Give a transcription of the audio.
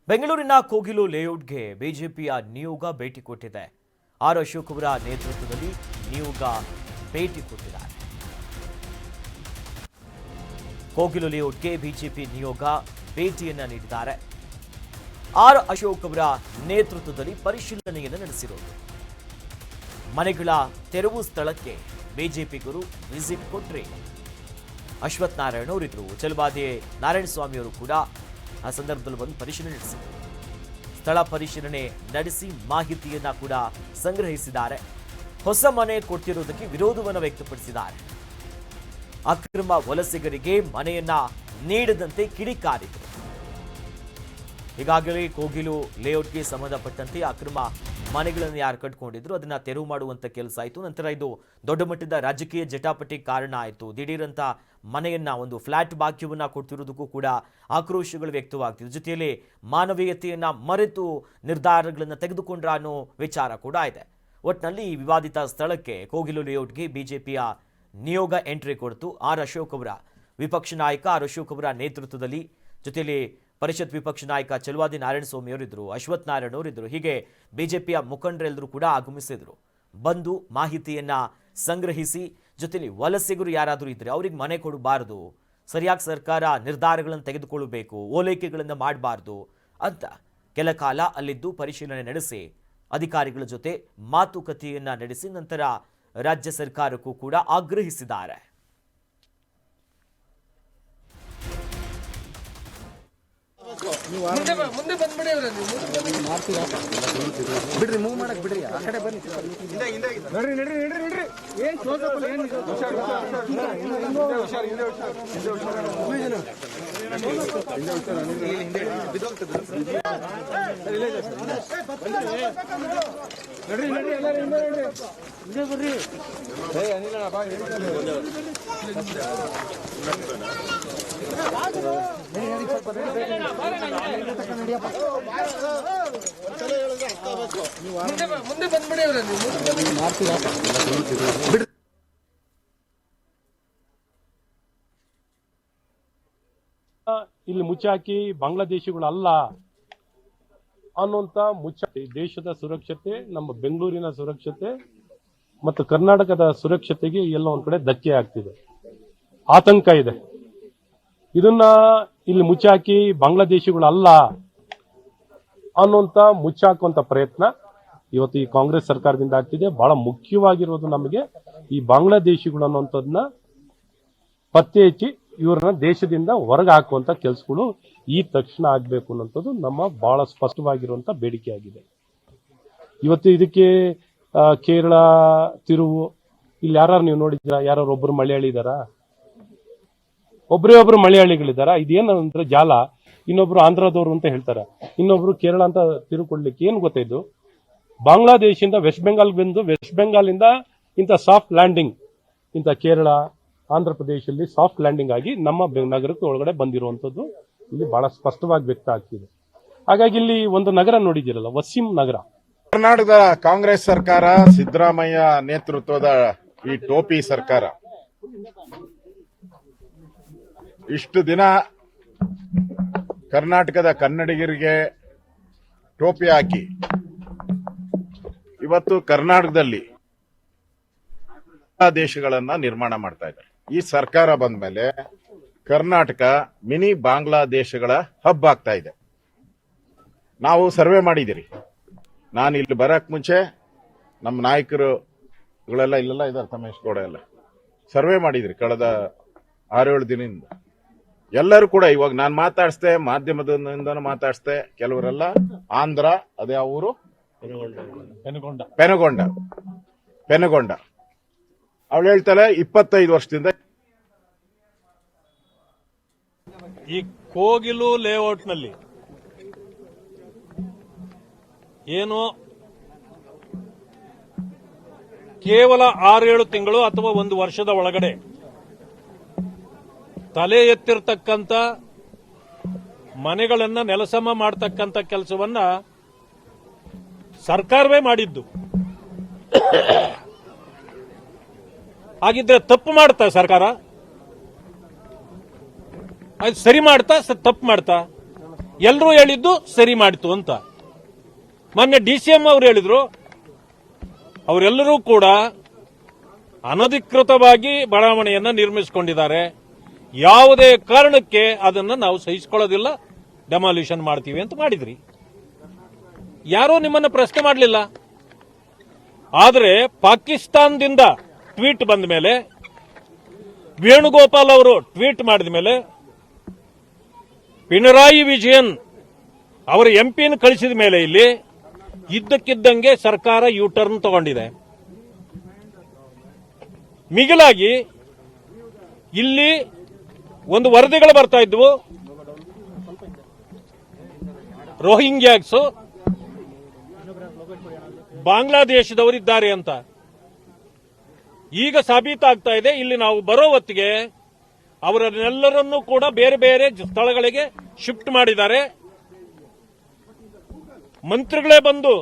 ಬೆಂಗಳೂರಿನ ಕೋಗಿಲು ಲೇಔಟ್ಗೆ ಬಿಜೆಪಿಯ ನಿಯೋಗ ಭೇಟಿ ಕೊಟ್ಟಿದೆ. ಆರ್ ಅಶೋಕ್ ಅವರ ನೇತೃತ್ವದಲ್ಲಿ ನಿಯೋಗ ಭೇಟಿ ಕೊಟ್ಟಿದ್ದಾರೆ. ಕೋಗಿಲು ಲೇಔಟ್ಗೆ ಬಿಜೆಪಿ ನಿಯೋಗ ಭೇಟಿಯನ್ನ ನೀಡಿದ್ದಾರೆ. ಆರ್ ಅಶೋಕ್ ಅವರ ನೇತೃತ್ವದಲ್ಲಿ ಪರಿಶೀಲನೆಯನ್ನು ನಡೆಸಿರೋದು. ಮನೆಗಳ ತೆರವು ಸ್ಥಳಕ್ಕೆ ಬಿಜೆಪಿಗರು ವಿಸಿಟ್ ಕೊಟ್ಟರೆ ಅಶ್ವಥ್ ನಾರಾಯಣ ಅವರಿದ್ರು, ಚಲವಾದಿ ನಾರಾಯಣಸ್ವಾಮಿ ಅವರು ಕೂಡ ಆ ಸಂದರ್ಭದಲ್ಲಿ ಬಂದು ಪರಿಶೀಲನೆ ನಡೆಸಿದರು. ಸ್ಥಳ ಪರಿಶೀಲನೆ ನಡೆಸಿ ಮಾಹಿತಿಯನ್ನ ಕೂಡ ಸಂಗ್ರಹಿಸಿದ್ದಾರೆ. ಹೊಸ ಮನೆ ಕೊಟ್ಟಿರುವುದಕ್ಕೆ ವಿರೋಧವನ್ನು ವ್ಯಕ್ತಪಡಿಸಿದ್ದಾರೆ. ಅಕ್ರಮ ವಲಸಿಗರಿಗೆ ಮನೆಯನ್ನ ನೀಡದಂತೆ ಕಿಡಿಕಾರಿದರು. ಈಗಾಗಲೇ ಕೋಗಿಲು ಲೇಔಟ್ಗೆ ಸಂಬಂಧಪಟ್ಟಂತೆ ಅಕ್ರಮ ಮನೆಗಳನ್ನು ಯಾರು ಕಟ್ಕೊಂಡಿದ್ರು ಅದನ್ನ ತೆರವು ಮಾಡುವಂತ ಕೆಲಸ ಆಯಿತು. ನಂತರ ಇದು ದೊಡ್ಡ ಮಟ್ಟದ ರಾಜಕೀಯ ಜಟಾಪಟಿ ಕಾರಣ ಆಯಿತು. ದಿಢೀರಂತ ಮನೆಯನ್ನ ಒಂದು ಫ್ಲಾಟ್ ಬಾಕ್ಯವನ್ನ ಕೊಡ್ತಿರೋದಕ್ಕೂ ಕೂಡ ಆಕ್ರೋಶಗಳು ವ್ಯಕ್ತವಾಗ್ತಿದೆ. ಜೊತೆಯಲ್ಲಿ ಮಾನವೀಯತೆಯನ್ನ ಮರೆತು ನಿರ್ಧಾರಗಳನ್ನು ತೆಗೆದುಕೊಂಡ್ರ ಅನ್ನೋ ವಿಚಾರ ಕೂಡ ಇದೆ. ಒಟ್ಟಿನಲ್ಲಿ ಈ ವಿವಾದಿತ ಸ್ಥಳಕ್ಕೆ ಕೋಗಿಲು ಲೇಔಟ್ಗೆ ಬಿಜೆಪಿಯ ನಿಯೋಗ ಎಂಟ್ರಿ ಕೊಡ್ತು. ಆರ್ ಅಶೋಕ್ ಅವರ ವಿಪಕ್ಷ ನಾಯಕ ಆರ್ ಅಶೋಕ್ ಅವರ ನೇತೃತ್ವದಲ್ಲಿ, ಜೊತೆಯಲ್ಲಿ ಪರಿಷತ್ ವಿಪಕ್ಷ ನಾಯಕ ಚಲವಾದಿ ನಾರಾಯಣಸ್ವಾಮಿ ಅವರಿದ್ದರು, ಅಶ್ವಥ್ ನಾರಾಯಣ ಅವರಿದ್ದರು. ಹೀಗೆ ಬಿಜೆಪಿಯ ಮುಖಂಡರೆಲ್ಲರೂ ಕೂಡ ಆಗಮಿಸಿದ್ರು. ಬಂದು ಮಾಹಿತಿಯನ್ನ ಸಂಗ್ರಹಿಸಿ, ಜೊತೆಲಿ ವಲಸಿಗರು ಯಾರಾದರೂ ಇದ್ರೆ ಅವರಿಗೆ ಮನೆ ಕೊಡಬಾರದು, ಸರಿಯಾಗಿ ಸರ್ಕಾರ ನಿರ್ಧಾರಗಳನ್ನು ತೆಗೆದುಕೊಳ್ಳಬೇಕು, ಓಲೈಕೆಗಳನ್ನು ಮಾಡಬಾರ್ದು ಅಂತ ಕೆಲ ಕಾಲ ಅಲ್ಲಿದ್ದು ಪರಿಶೀಲನೆ ನಡೆಸಿ ಅಧಿಕಾರಿಗಳ ಜೊತೆ ಮಾತುಕತೆಯನ್ನ ನಡೆಸಿ ನಂತರ ರಾಜ್ಯ ಸರ್ಕಾರಕ್ಕೂ ಕೂಡ ಆಗ್ರಹಿಸಿದ್ದಾರೆ. ಮುಂದೆ ಬಂದ್ಬಿಡಿ ಬಿಡ್ರಿ, ಮೂವ್ ಮಾಡಕ್ ಬಿಡ್ರಿ, ಆ ಕಡೆ ಬನ್ನಿ. ನಡ್ರಿ ನಡ್ರಿ ನಡ್ರಿ ನಡ್ರಿ, ಏನ್ ನಡ್ರಿ ನಡ್ರಿ ಎಲ್ಲರೂ ಹಿಂದೆ ನಡ್ರಿ, ಹಿಂದೆ ಬರ್ರಿ. ಅನಿಲ ಬಾ, ಮುಂದೆ ಬಂದ್ಬಿಡಿ ಇಲ್ಲಿ ಮುಚ್ಚಾಕಿ ಬಾಂಗ್ಲಾದೇಶಿಗಳು ಅಲ್ಲ ಅನ್ನುವಂತ ಮುಚ್ಚಾಕಿ ದೇಶದ ಸುರಕ್ಷತೆ, ನಮ್ಮ ಬೆಂಗಳೂರಿನ ಸುರಕ್ಷತೆ ಮತ್ತು ಕರ್ನಾಟಕದ ಸುರಕ್ಷತೆಗೆ ಎಲ್ಲ ಒಂದ್ ಕಡೆ ಧಕ್ಕೆ ಆಗ್ತಿದೆ, ಆತಂಕ ಇದೆ. ಇದನ್ನ ಇಲ್ಲಿ ಮುಚ್ಚಾಕಿ ಬಾಂಗ್ಲಾದೇಶಿಗಳು ಅಲ್ಲ ಅನ್ನುವಂತ ಮುಚ್ಚಾಕುವಂತ ಪ್ರಯತ್ನ ಇವತ್ತು ಈ ಕಾಂಗ್ರೆಸ್ ಸರ್ಕಾರದಿಂದ ಆಗ್ತಿದೆ. ಬಹಳ ಮುಖ್ಯವಾಗಿರೋದು ನಮಗೆ ಈ ಬಾಂಗ್ಲಾದೇಶಿಗಳು ಅನ್ನುವಂಥದ್ದನ್ನ ಪತ್ತೆ ಹಚ್ಚಿ ಇವ್ರನ್ನ ದೇಶದಿಂದ ಹೊರಗೆ ಹಾಕುವಂತ ಕೆಲಸಗಳು ಈ ತಕ್ಷಣ ಆಗ್ಬೇಕು ಅನ್ನೋಂಥದ್ದು ನಮ್ಮ ಬಹಳ ಸ್ಪಷ್ಟವಾಗಿರುವಂತ ಬೇಡಿಕೆ ಆಗಿದೆ. ಇವತ್ತು ಇದಕ್ಕೆ ಕೇರಳ, ತಿರುವು, ಇಲ್ಲಿ ಯಾರು ನೀವು ನೋಡಿದ್ದೀರಾ? ಯಾರು ಒಬ್ರು ಮಲಯಾಳಿ ಇದ್ದಾರಾ? ಒಬ್ಬರೇ ಮಲಯಾಳಿಗಳಿದ್ದಾರಾ? ಇದೇನಂದ್ರೆ ಜಾಲ. ಇನ್ನೊಬ್ರು ಆಂಧ್ರದವರು ಅಂತ ಹೇಳ್ತಾರೆ, ಇನ್ನೊಬ್ರು ಕೇರಳ ಅಂತ ತಿರುಕೊಡ್ಲಿಕ್ಕೆ ಏನ್ ಗೊತ್ತಿದ್ದು? ಬಾಂಗ್ಲಾದೇಶದಿಂದ ವೆಸ್ಟ್ ಬೆಂಗಾಲ್ ಬಂದು ವೆಸ್ಟ್ ಬೆಂಗಾಲಿಂದ ಇಂಥ ಸಾಫ್ಟ್ ಲ್ಯಾಂಡಿಂಗ್, ಇಂಥ ಕೇರಳ, ಆಂಧ್ರ ಪ್ರದೇಶದಲ್ಲಿ ಸಾಫ್ಟ್ ಲ್ಯಾಂಡಿಂಗ್ ಆಗಿ ನಮ್ಮ ನಗರಕ್ಕೆ ಒಳಗಡೆ ಬಂದಿರುವಂತದ್ದು ಇಲ್ಲಿ ಬಹಳ ಸ್ಪಷ್ಟವಾಗಿ ವ್ಯಕ್ತ ಆಗ್ತಿದೆ. ಹಾಗಾಗಿ ಇಲ್ಲಿ ಒಂದು ನಗರ ನೋಡಿದಿರಲ್ಲ, ವಸೀಂ ನಗರ. ಕರ್ನಾಟಕದ ಕಾಂಗ್ರೆಸ್ ಸರ್ಕಾರ, ಸಿದ್ದರಾಮಯ್ಯ ನೇತೃತ್ವದ ಈ ಟೋಪಿ ಸರ್ಕಾರ ಇಷ್ಟು ದಿನ ಕರ್ನಾಟಕದ ಕನ್ನಡಿಗರಿಗೆ ಟೋಪಿ ಹಾಕಿ ಇವತ್ತು ಕರ್ನಾಟಕದಲ್ಲಿ ದೇಶಗಳನ್ನ ನಿರ್ಮಾಣ ಮಾಡ್ತಾ ಇದ್ದಾರೆ. ಈ ಸರ್ಕಾರ ಬಂದ ಮೇಲೆ ಕರ್ನಾಟಕ ಮಿನಿ ಬಾಂಗ್ಲಾದೇಶಗಳ ಹಬ್ ಆಗ್ತಾ ಇದೆ. ನಾವು ಸರ್ವೆ ಮಾಡಿದಿರಿ. ನಾನು ಇಲ್ಲಿ ಬರಕ್ ಮುಂಚೆ ನಮ್ಮ ನಾಯಕರುಗಳೆಲ್ಲ ಇಲ್ಲೆಲ್ಲ ಇದ್ದಾರೆ, ತಮೇಶ್ ಗೌಡ ಎಲ್ಲ ಸರ್ವೆ ಮಾಡಿದ್ರಿ ಕಳೆದ 6-7 ದಿನದಿಂದ. ಎಲ್ಲರೂ ಕೂಡ ಇವಾಗ ನಾನು ಮಾತಾಡಿಸ್ದೆ, ಮಾಧ್ಯಮದಿಂದ ಮಾತಾಡಿಸ್ದೆ, ಕೆಲವರೆಲ್ಲ ಆಂಧ್ರ, ಅದೇ ಊರು ಪೆನಗೊಂಡ. ಅವಳು ಹೇಳ್ತಾಳೆ 25 ವರ್ಷದಿಂದ ಈ ಕೋಗಿಲು ಲೇಔಟ್ನಲ್ಲಿ ಏನು ಕೇವಲ 6-7 ತಿಂಗಳು ಅಥವಾ 1 ವರ್ಷದ ಒಳಗಡೆ ತಲೆ ಎತ್ತಿರ್ತಕ್ಕಂಥ ಮನೆಗಳನ್ನ ನೆಲಸಮ ಮಾಡತಕ್ಕಂಥ ಕೆಲಸವನ್ನ ಸರ್ಕಾರವೇ ಮಾಡಿದ್ದು. ಹಾಗಿದ್ರೆ ತಪ್ಪು ಮಾಡ್ತಾ ಸರ್ಕಾರ? ಅದು ಸರಿ ಮಾಡ್ತಾ ತಪ್ಪು ಮಾಡ್ತಾ? ಎಲ್ಲರೂ ಹೇಳಿದ್ದು ಸರಿ ಮಾಡಿತು ಅಂತ. ಮೊನ್ನೆ DCM ಅವರು ಹೇಳಿದ್ರು, ಅವರೆಲ್ಲರೂ ಕೂಡ ಅನಧಿಕೃತವಾಗಿ ಬಡಾವಣೆಯನ್ನ ನಿರ್ಮಿಸಿಕೊಂಡಿದ್ದಾರೆ, ಯಾವುದೇ ಕಾರಣಕ್ಕೆ ಅದನ್ನ ನಾವು ಸಹಿಸಿಕೊಳ್ಳೋದಿಲ್ಲ, ಡೆಮಾಲಿಷನ್ ಮಾಡ್ತೀವಿ ಅಂತ ಮಾಡಿದ್ರಿ. ಯಾರೂ ನಿಮ್ಮನ್ನ ಪ್ರಶ್ನೆ ಮಾಡಲಿಲ್ಲ. ಆದರೆ ಪಾಕಿಸ್ತಾನದಿಂದ ಟ್ವೀಟ್ ಬಂದ ಮೇಲೆ, ವೇಣುಗೋಪಾಲ್ ಅವರು ಟ್ವೀಟ್ ಮಾಡಿದ ಮೇಲೆ, ಪಿಣರಾಯಿ ವಿಜಯನ್ ಅವರ MP ಕಳಿಸಿದ ಮೇಲೆ ಇಲ್ಲಿ ಇದ್ದಕ್ಕಿದ್ದಂಗೆ ಸರ್ಕಾರ ಯೂಟರ್ನ್ ತಗೊಂಡಿದೆ. ಮಿಗಿಲಾಗಿ ಇಲ್ಲಿ ಒಂದು ವರದಿಗಳು ಬರ್ತಾ ಇದ್ವು, ರೋಹಿಂಗ್ಯಾಕ್ಸ್ ಬಾಂಗ್ಲಾದೇಶದವರಿದ್ದಾರೆ ಅಂತ. ಈಗ ಸಾಬೀತಾಗ್ತಾ ಇದೆ, ಇಲ್ಲಿ ನಾವು ಬರೋ ಹೊತ್ತಿಗೆ ಅವರನ್ನೆಲ್ಲರನ್ನೂ ಕೂಡ ಬೇರೆ ಬೇರೆ ಸ್ಥಳಗಳಿಗೆ ಶಿಫ್ಟ್ ಮಾಡಿದ್ದಾರೆ. ಮಂತ್ರಿಗಳೇ ಬಂದು